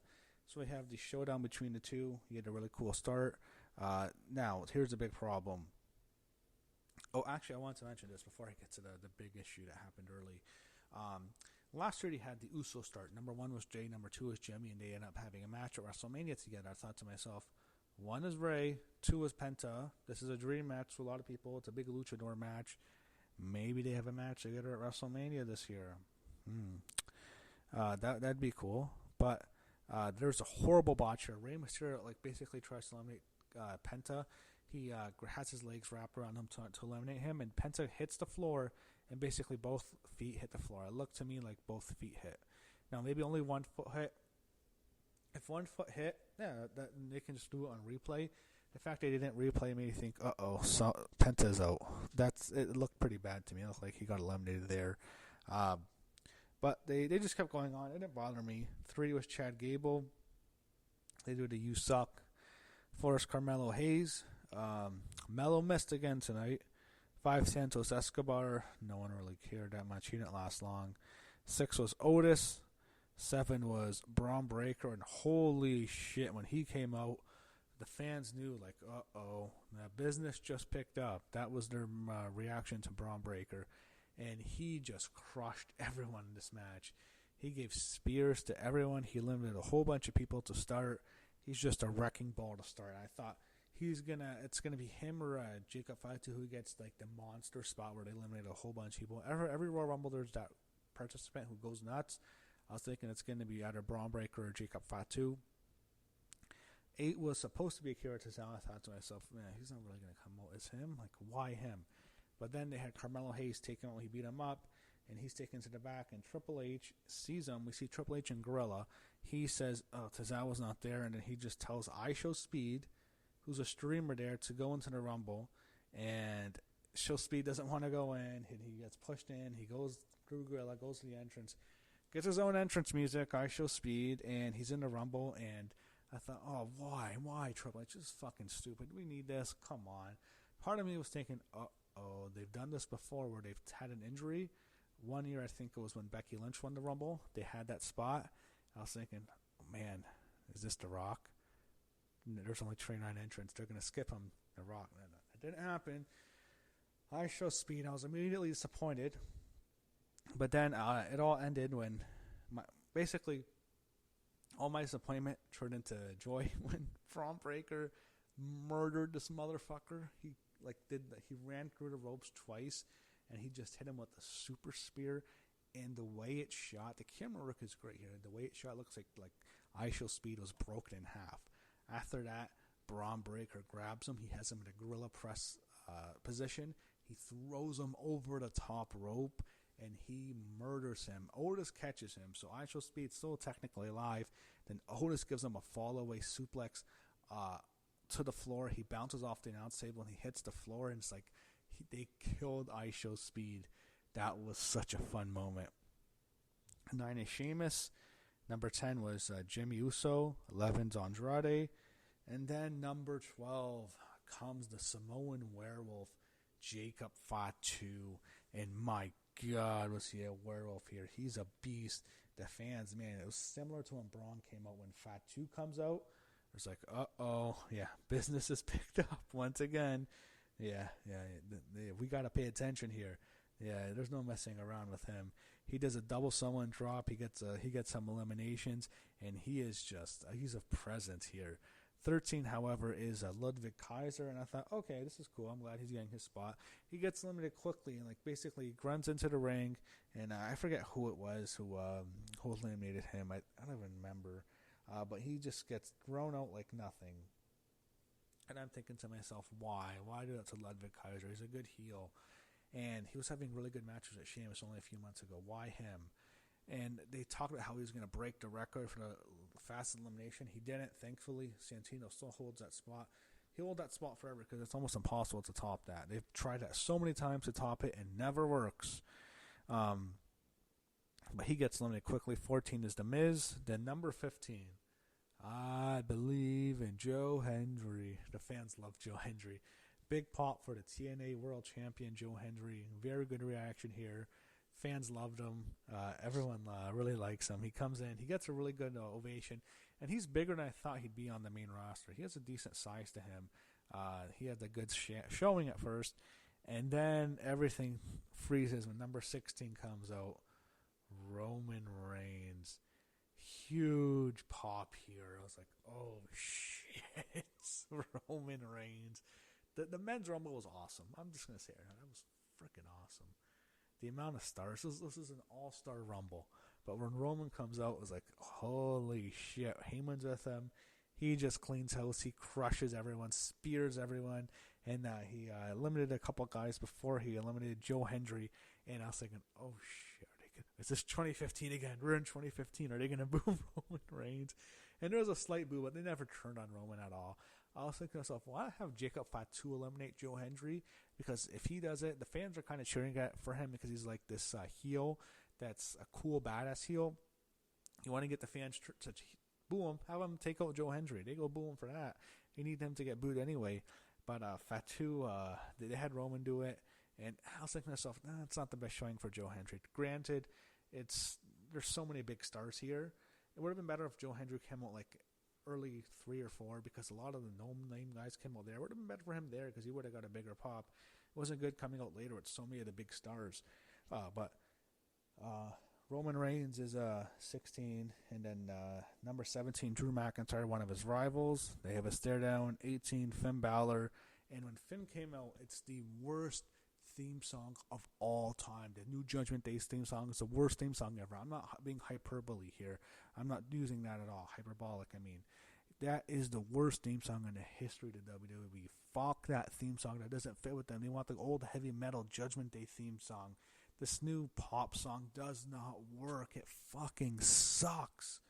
So we have the showdown between the two. You get a really cool start. Now, here's the big problem. Oh, actually, I wanted to mention this before I get to the big issue that happened early. Last year, they had the Uso start. Number 1 was Jay, number 2 was Jimmy, and they ended up having a match at WrestleMania together. I thought to myself, 1 is Rey, 2 is Penta. This is a dream match for a lot of people. It's a big luchador match. Maybe they have a match together at WrestleMania this year. That'd be cool. But there's a horrible botch here. Rey Mysterio basically tries to eliminate Penta. He has his legs wrapped around him to eliminate him, and Penta hits the floor, and basically both feet hit the floor. It looked to me like both feet hit. Now, maybe only 1 foot hit. If 1 foot hit, yeah, they can just do it on replay. The fact they didn't replay made me think, so Penta's out. It looked pretty bad to me. It looked like he got eliminated there. But they just kept going on. It didn't bother me. 3 was Chad Gable. They do the You Suck. 4 is Carmelo Hayes. Melo missed again tonight. 5, Santos Escobar. No one really cared that much. He didn't last long. 6 was Otis. 7 was Braun Breaker. And holy shit, when he came out, the fans knew, like, that business just picked up. That was their reaction to Braun Breaker. And he just crushed everyone in this match. He gave spears to everyone. He eliminated a whole bunch of people to start. He's just a wrecking ball to start. I thought it's gonna be him or Jacob Fatu who gets like the monster spot where they eliminate a whole bunch of people. Every Royal Rumble there's that participant who goes nuts. I was thinking it's gonna be either Braun Breaker or Jacob Fatu. 8 was supposed to be Akira Tozawa. I thought to myself, man, he's not really gonna come out as him. Like, why him? But then they had Carmelo Hayes take him out. He beat him up, and he's taken to the back. And Triple H sees him. We see Triple H and Gorilla. He says, Tozawa's not there. And then he just tells I Show Speed, who's a streamer there, to go into the Rumble. And Show Speed doesn't want to go in. And he gets pushed in. He goes through Gorilla, goes to the entrance, gets his own entrance music, I Show Speed, and he's in the Rumble. And I thought, why Triple H? This is fucking stupid. We need this. Come on. Part of me was thinking, they've done this before where they've had an injury. One year, I think it was when Becky Lynch won the Rumble. They had that spot. I was thinking, man, is this The Rock? There's only 29 entrants. They're going to skip him, The Rock. That didn't happen. I Show Speed. I was immediately disappointed. But then it all ended when basically all my disappointment turned into joy when Braun Breaker murdered this motherfucker. He ran through the ropes twice, and he just hit him with a super spear. And the way it shot, the camera work is great here. The way it shot looks like I Show Speed was broken in half. After that, Braun Breaker grabs him. He has him in a gorilla press position. He throws him over the top rope, and he murders him. Otis catches him, so I Show Speed still technically alive. Then Otis gives him a fall-away suplex to the floor. He bounces off the announce table, and he hits the floor, and it's like they killed I Show Speed. That was such a fun moment. 9 is Sheamus. Number 10 was Jimmy Uso. 11's Andrade. And then number 12 comes the Samoan werewolf, Jacob Fatu. And my God, was he a werewolf here. He's a beast. The fans, man, it was similar to when Braun came out. When Fatu comes out, it's like, yeah, business is picked up once again. Yeah, we got to pay attention here. Yeah, there's no messing around with him. He does a double Samoan drop. He gets some eliminations, and he's a presence here. 13, however, is Ludwig Kaiser, and I thought, okay, this is cool. I'm glad he's getting his spot. He gets eliminated quickly, and basically runs into the ring, and I forget who it was who eliminated him. I don't even remember, but he just gets thrown out like nothing. And I'm thinking to myself, why? Why do that to Ludwig Kaiser? He's a good heel. And he was having really good matches at Sheamus only a few months ago. Why him? And they talked about how he was going to break the record for the fastest elimination. He didn't, thankfully. Santino still holds that spot. He'll hold that spot forever because it's almost impossible to top that. They've tried that so many times to top it and never works. But he gets eliminated quickly. 14 is The Miz. Then number 15, I believe in Joe Hendry. The fans love Joe Hendry. Big pop for the TNA World Champion, Joe Hendry. Very good reaction here. Fans loved him. Everyone really likes him. He comes in. He gets a really good ovation. And he's bigger than I thought he'd be on the main roster. He has a decent size to him. He had a good showing at first. And then everything freezes when number 16 comes out. Roman Reigns. Huge pop here. I was like, oh, shit. Roman Reigns. The men's rumble was awesome. I'm just going to say it. That was freaking awesome. The amount of stars. This is an all-star rumble. But when Roman comes out, it was like, holy shit. Heyman's with him. He just cleans house. He crushes everyone, spears everyone. And he eliminated a couple guys before he eliminated Joe Hendry. And I was thinking, oh shit. Is this 2015 again? We're in 2015. Are they going to boo Roman Reigns? And there was a slight boo, but they never turned on Roman at all. I was thinking to myself, why not have Jacob Fatu eliminate Joe Hendry? Because if he does it, the fans are kind of cheering for him because he's like this heel that's a cool, badass heel. You want to get the fans to boo him, have him take out Joe Hendry. They go boo him for that. They need him to get booed anyway. But Fatu, they had Roman do it. And I was thinking to myself, it's not the best showing for Joe Hendry. Granted, there's so many big stars here. It would have been better if Joe Hendry came out like early 3 or 4 because a lot of the no-name guys came out there. It would have been better for him there because he would have got a bigger pop. It wasn't good coming out later with so many of the big stars. But Roman Reigns is 16, and then number 17, Drew McIntyre, one of his rivals. They have a stare down. 18, Finn Balor. And when Finn came out, it's the worst theme song of all time. The New Judgment Day's theme song is the worst theme song ever. I'm not being hyperbole here. I'm not using that at all. Hyperbolic, I mean. That is the worst theme song in the history of the WWE. Fuck that theme song. That doesn't fit with them. They want the old heavy metal Judgment Day theme song. This new pop song does not work. It fucking sucks.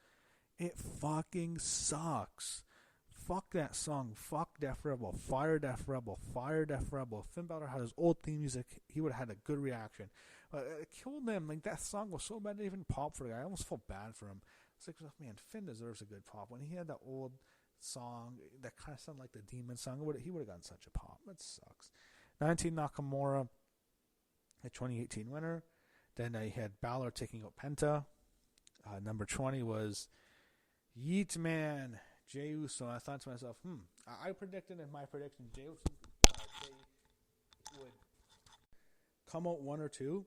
It fucking sucks. Fuck that song. Fuck Def Rebel. Fire Def Rebel. Fire Def Rebel. If Finn Balor had his old theme music, he would have had a good reaction. But it killed him. Like, that song was so bad it didn't even pop for the guy. I almost felt bad for him. It's like, man, Finn deserves a good pop. When he had that old song that kind of sounded like the Demon song, he would have gotten such a pop. That sucks. 19, Nakamura, a 2018 winner. Then you had Balor taking out Penta. Number 20 was Yeet Man, Jey Uso. I thought to myself, I predicted in my prediction Jey Uso would come out 1 or 2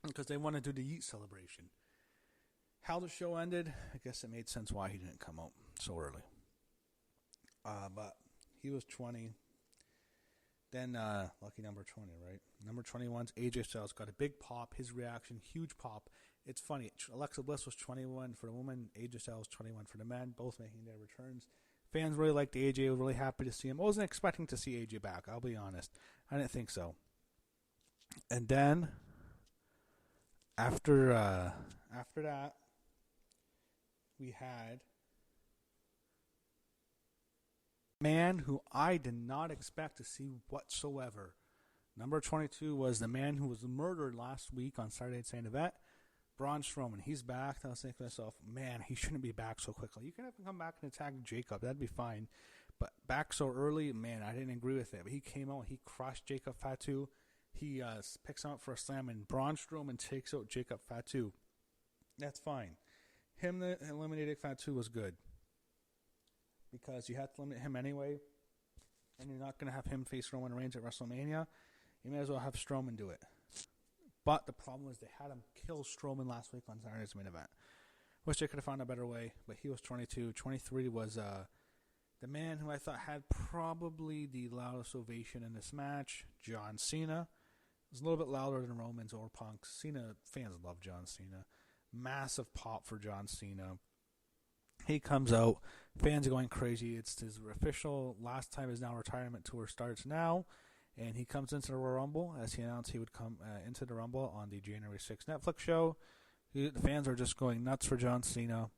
because they want to do the Yeet celebration. How the show ended, I guess it made sense why he didn't come out so early. But he was 20. Then, lucky number 20, right? Number 21's AJ Styles got a big pop. His reaction, huge pop. It's funny. Alexa Bliss was 21 for the women. AJ Styles 21 for the men, both making their returns. Fans really liked AJ. Were really happy to see him. I wasn't expecting to see AJ back, I'll be honest. I didn't think so. And then, after that, we had a man who I did not expect to see whatsoever. Number 22 was the man who was murdered last week on Saturday Night's Main Event, Braun Strowman. He's back. I was thinking to myself, man, he shouldn't be back so quickly. You can have him come back and attack Jacob. That'd be fine. But back so early, man, I didn't agree with it. But he came out, he crushed Jacob Fatu. He picks him up for a slam, and Braun Strowman takes out Jacob Fatu. That's fine. Him eliminating Fatu was good. Because you had to limit him anyway. And you're not going to have him face Roman Reigns at WrestleMania. You may as well have Strowman do it. But the problem was they had him kill Strowman last week on Saturday's Main Event. Wish they could have found a better way. But he was 22. 23 was the man who I thought had probably the loudest ovation in this match, John Cena. It was a little bit louder than Roman's or Punk's. Cena fans love John Cena. Massive pop for John Cena. He comes out, fans are going crazy. It's his official last time his now retirement tour starts now, and he comes into the Royal Rumble as he announced he would come into the Rumble on the January 6th Netflix show. The fans are just going nuts for John Cena.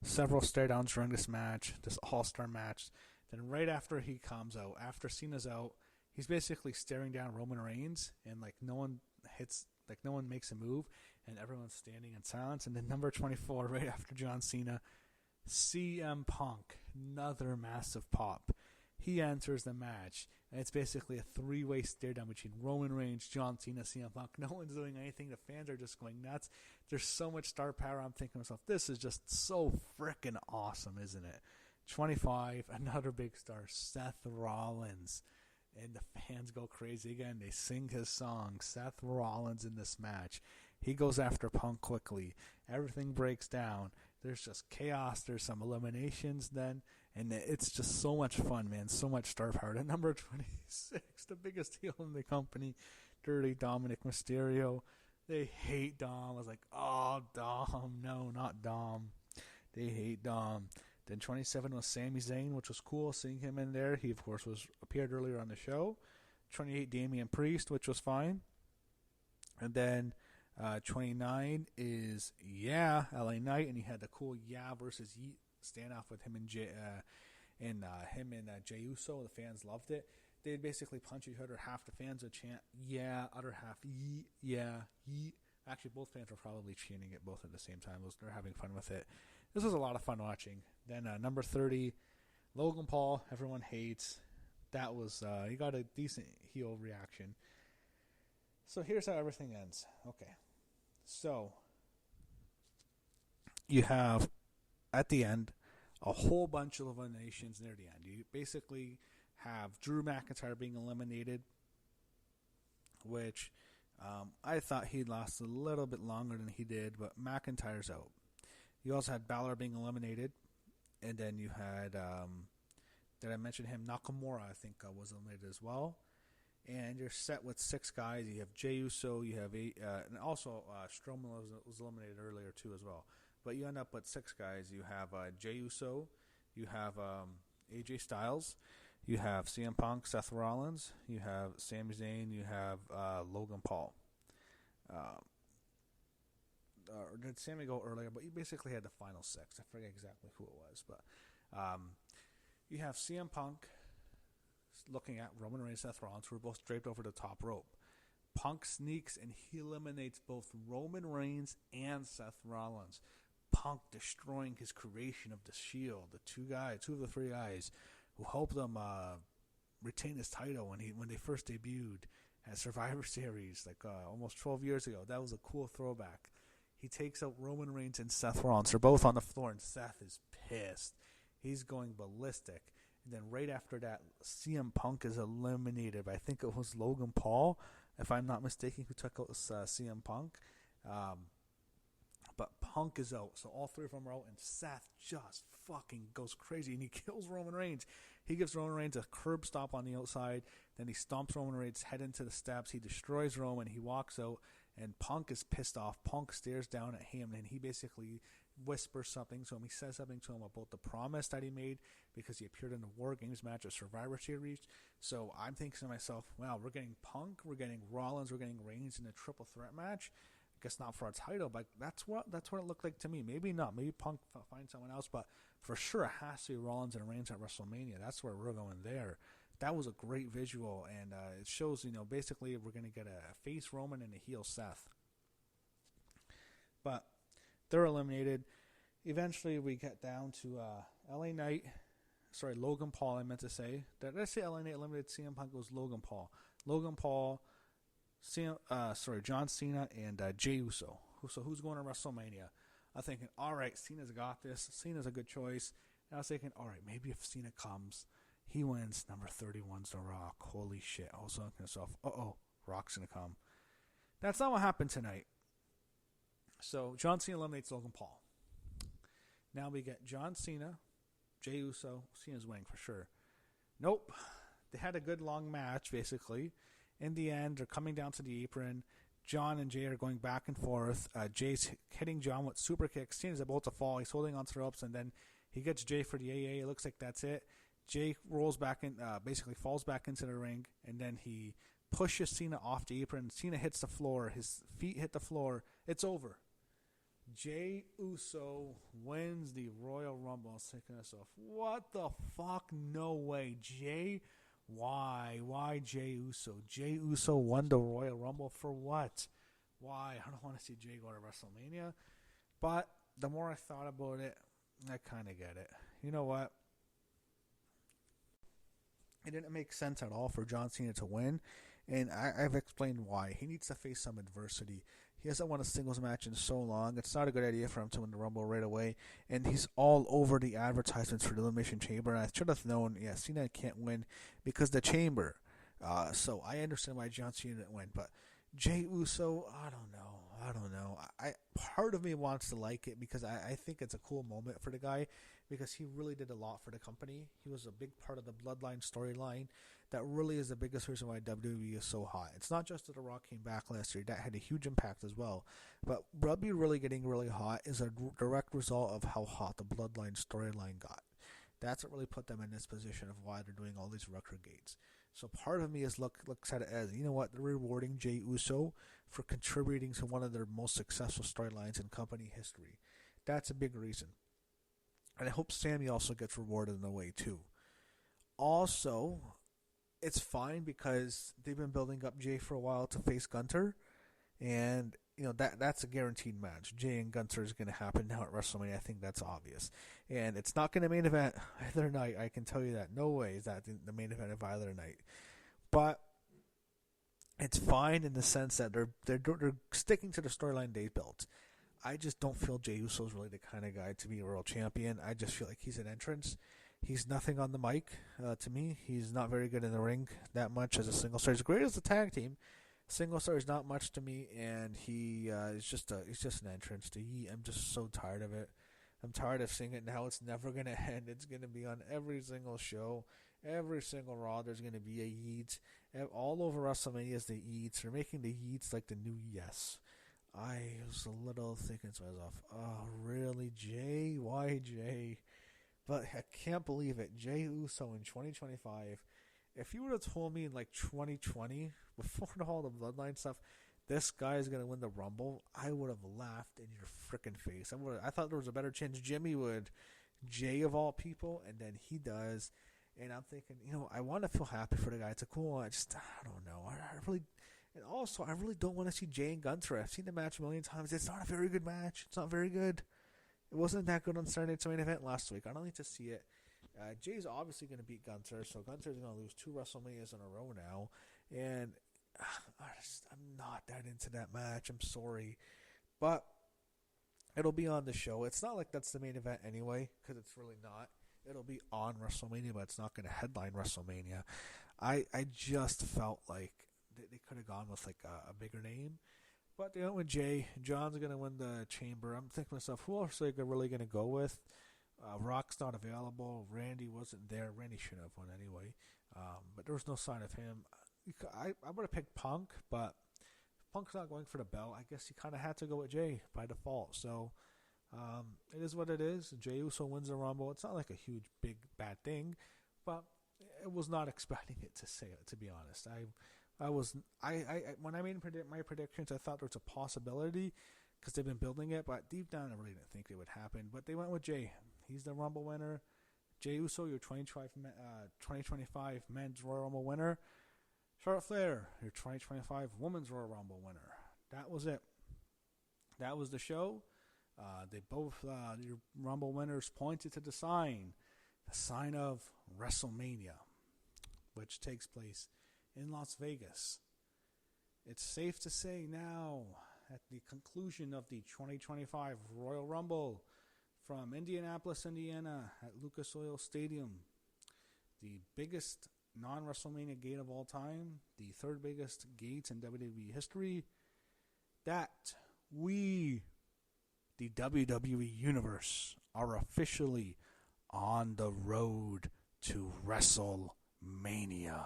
Several stare downs during this match, this all-star match. Then right after he comes out, after Cena's out, he's basically staring down Roman Reigns, and no one makes a move, and everyone's standing in silence. And then number 24, right after John Cena, CM Punk, another massive pop. He enters the match, and it's basically a 3-way stare down between Roman Reigns, John Cena, CM Punk. No one's doing anything. The fans are just going nuts. There's so much star power. I'm thinking to myself, this is just so freaking awesome, isn't it? 25, another big star, Seth Rollins. And the fans go crazy again. They sing his song, Seth Rollins, in this match. He goes after Punk quickly. Everything breaks down. There's just chaos. There's some eliminations then. And it's just so much fun, man. So much star power. At number 26, the biggest heel in the company, Dirty Dominic Mysterio. They hate Dom. I was like, oh, Dom. No, not Dom. They hate Dom. Then 27 was Sami Zayn, which was cool seeing him in there. He, of course, appeared earlier on the show. 28, Damian Priest, which was fine. And then 29 is, LA Knight, and he had the cool versus Yeet standoff with him and him and Jey Uso. The fans loved it. They'd basically punch each other. Half the fans would chant, yeah, other half, yeet, yeah, yeet. Actually, both fans were probably chanting it both at the same time. They're having fun with it. This was a lot of fun watching. Then number 30, Logan Paul, everyone hates. That was, he got a decent heel reaction. So here's how everything ends. Okay. So, you have, at the end, a whole bunch of eliminations near the end. You basically have Drew McIntyre being eliminated, which I thought he'd last a little bit longer than he did, but McIntyre's out. You also had Balor being eliminated, and then you had, did I mention him? Nakamura, I think, was eliminated as well. And you're set with 6 guys. You have Jey Uso, you have and also Strowman was eliminated earlier too as well. But you end up with 6 guys. You have Jey Uso, you have AJ Styles, you have CM Punk, Seth Rollins, you have Sami Zayn, you have Logan Paul. Or did Sami go earlier? But you basically had the final 6. I forget exactly who it was. But you have CM Punk looking at Roman Reigns, Seth Rollins, who are both draped over the top rope. Punk sneaks and he eliminates both Roman Reigns and Seth Rollins. Punk destroying his creation of the Shield, the two of the 3 guys who helped them retain his title when they first debuted at Survivor Series, like almost 12 years ago. That was a cool throwback. He takes out Roman Reigns and Seth Rollins. They're both on the floor, and Seth is pissed. He's going ballistic. And then right after that, CM Punk is eliminated. I think it was Logan Paul, if I'm not mistaken, who took out CM Punk. But Punk is out, so all 3 of them are out, and Seth just fucking goes crazy, and he kills Roman Reigns. He gives Roman Reigns a curb stomp on the outside, then he stomps Roman Reigns' head into the steps. He destroys Roman. He walks out, and Punk is pissed off. Punk stares down at him, and he basically whispers something to him. He says something to him about the promise that he made because he appeared in the War Games match at Survivor Series. So I'm thinking to myself, wow, we're getting Punk, we're getting Rollins, we're getting Reigns in a triple threat match. I guess not for a title, but that's what it looked like to me. Maybe not. Maybe Punk finds someone else, but for sure it has to be Rollins and Reigns at WrestleMania. That's where we're going there. That was a great visual, and it shows, basically we're going to get a face Roman and a heel Seth. But they're eliminated. Eventually, we get down to Logan Paul, I meant to say. Did I say LA Knight eliminated CM Punk? It was Logan Paul. Logan Paul, John Cena, and Jey Uso. So who's going to WrestleMania? I'm thinking, all right, Cena's got this. Cena's a good choice. And I was thinking, all right, maybe if Cena comes, he wins. Number 31's The Rock. Holy shit. I was thinking to myself, Rock's going to come. That's not what happened tonight. So John Cena eliminates Logan Paul. Now we get John Cena, Jey Uso. Cena's winning for sure. Nope. They had a good long match, basically. In the end, they're coming down to the apron. John and Jay are going back and forth. Jay's hitting John with super kicks. Cena's about to fall. He's holding on to the ropes, and then he gets Jay for the AA. It looks like that's it. Jay rolls back in, basically falls back into the ring, and then he pushes Cena off the apron. Cena hits the floor. His feet hit the floor. It's over. Jey Uso wins the Royal Rumble. I was thinking to myself, what the fuck? No way. Jay, why? Why Jey Uso? Jey Uso won the Royal Rumble for what? Why? I don't want to see Jay go to WrestleMania. But the more I thought about it, I kind of get it. You know what? It didn't make sense at all for John Cena to win. And I've explained why. He needs to face some adversity. He hasn't won a singles match in so long. It's not a good idea for him to win the Rumble right away. And he's all over the advertisements for the Elimination Chamber. And I should have known, Cena can't win because the Chamber. So I understand why John Cena didn't win. But Jey Uso, I don't know. Part of me wants to like it because I think it's a cool moment for the guy because he really did a lot for the company. He was a big part of the Bloodline storyline. That really is the biggest reason why WWE is so hot. It's not just that The Rock came back last year. That had a huge impact as well. But WWE really getting really hot is a direct result of how hot the Bloodline storyline got. That's what really put them in this position of why they're doing all these record gates. So part of me looks at it as, you know what, they're rewarding Jey Uso for contributing to one of their most successful storylines in company history. That's a big reason. And I hope Sammy also gets rewarded in the way, too. Also, it's fine because they've been building up Jay for a while to face Gunter. And, that's a guaranteed match. Jay and Gunter is going to happen now at WrestleMania. I think that's obvious. And it's not going to main event either night. I can tell you that. No way is that the main event of either night. But it's fine in the sense that they're sticking to the storyline they built. I just don't feel Jey Uso is really the kind of guy to be a world champion. I just feel like he's an entrance. He's nothing on the mic to me. He's not very good in the ring that much as a single star. He's great as a tag team. Single star is not much to me, and he's just an entrance to Yeet. I'm just so tired of it. I'm tired of seeing it now. It's never going to end. It's going to be on every single show. Every single Raw, there's going to be a Yeet. All over WrestleMania is the Yeets. They're making the Yeets like the new Yes. I was a little thinking to myself, oh, really, Jay? Why Jay? But I can't believe it. Jey Uso in 2025. If you would have told me in like 2020, before all the bloodline stuff, this guy is going to win the Rumble, I would have laughed in your freaking face. I thought there was a better chance Jimmy would. Jay of all people, and then he does. And I'm thinking, I want to feel happy for the guy. It's a cool one. I don't know. And also, I really don't want to see Jay and Gunter. I've seen the match a million times. It's not a very good match. It's not very good. It wasn't that good on Saturday Night's main event last week. I don't need to see it. Jay's obviously going to beat Gunter, so Gunter's going to lose 2 WrestleManias in a row now. And I'm not that into that match. I'm sorry. But it'll be on the show. It's not like that's the main event anyway, because it's really not. It'll be on WrestleMania, but it's not going to headline WrestleMania. I just felt like they could have gone with like a bigger name. But they went with Jay. John's going to win the Chamber. I'm thinking to myself, who else are they really going to go with? Rock's not available. Randy wasn't there. Randy should have won anyway. But there was no sign of him. I would have picked Punk, but Punk's not going for the belt. I guess he kind of had to go with Jay by default. So it is what it is. Jey Uso wins the Rumble. It's not like a huge, big, bad thing, but I was not expecting it to be honest. When I made my predictions, I thought there was a possibility because they've been building it, but deep down, I really didn't think it would happen. But they went with Jay. He's the Rumble winner. Jey Uso, your 2025 Men's Royal Rumble winner. Charlotte Flair, your 2025 Women's Royal Rumble winner. That was it. That was the show. They both, your Rumble winners, pointed to the sign of WrestleMania, which takes place in Las Vegas. It's safe to say now, at the conclusion of the 2025 Royal Rumble from Indianapolis, Indiana, at Lucas Oil Stadium, the biggest non-WrestleMania gate of all time, the third biggest gate in WWE history, that we, the WWE Universe, are officially on the road to WrestleMania.